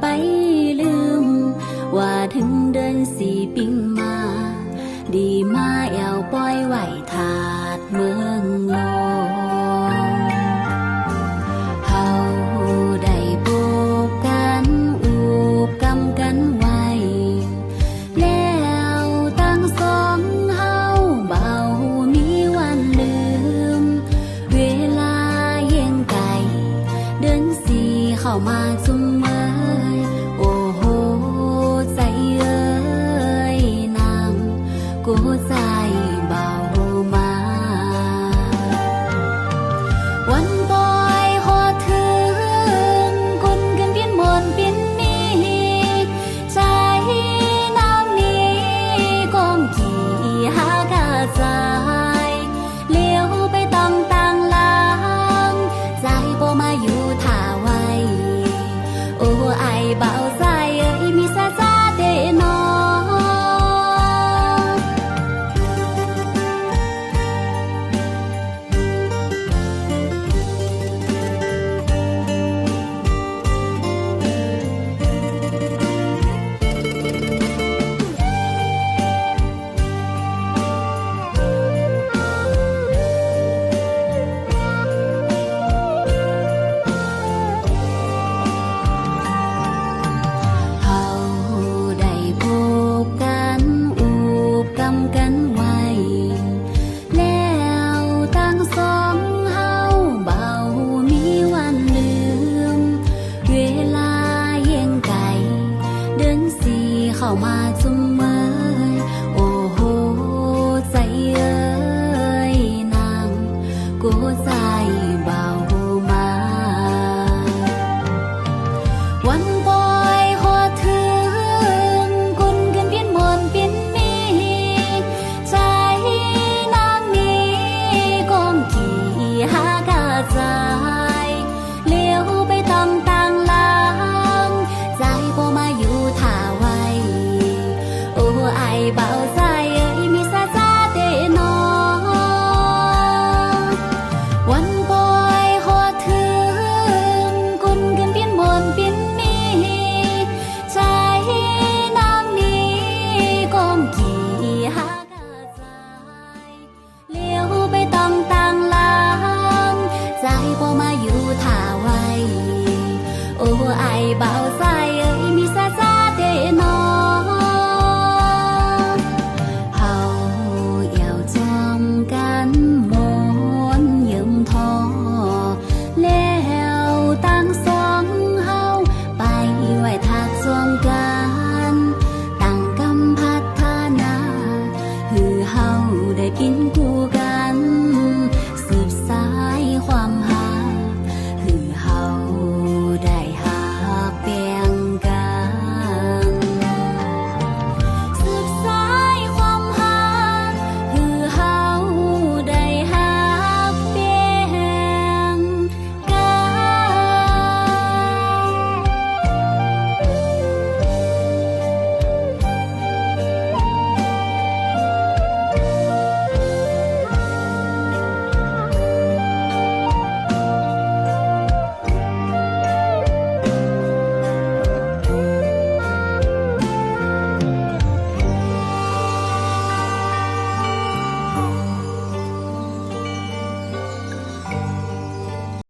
ไปลืมว่าถึงเดือนสี่ปิ้งมาดีมาแอวปล่อยไหวถาดเมืองโลเฮาได้พบกันอูบกำกันไว้แล้วตั้งสองเฮาเบามีวันลืมเวลาเย็นไกลเดือนสี่เข้ามาจุ่มเมยโอ้โหใจเอ้ยนางกูใจเบามาวันปล่อยหอถึงกุนกันเปลี่ยนมนเปลี่ยนมีใจน้ำนี้กองกี่หากาใจเลี้ยวไปต้องต่างหลังใจบ่มาอยู่ท่าไว้โอ้ไอเบาใจเอ้ยมีซาซาเดนอเข้ามาจุ่มเมยโอ้โหใจเอ้ยนางกูใจเบามาวันปล่อยหอถึงกุนกันเปลี่ยนมนเปลี่ยนมีใจนางนี้กองกี่หากาใจเลี้ยวไปต้องต่างหลังใจบ่มาอยู่ท่าไว้โอ้ไอเบาใจเอ้ยมีซาซาเดนอวันปล่อยหอถึงกุนกันเปลี่ยนมนเปลี่ยนมีใจน้ำนี้กองกี่หากาใจเลี้ยวไปต้องต่างหลังใจบ่มาอยู่ท่าไว้โอ้ไอเบาใจ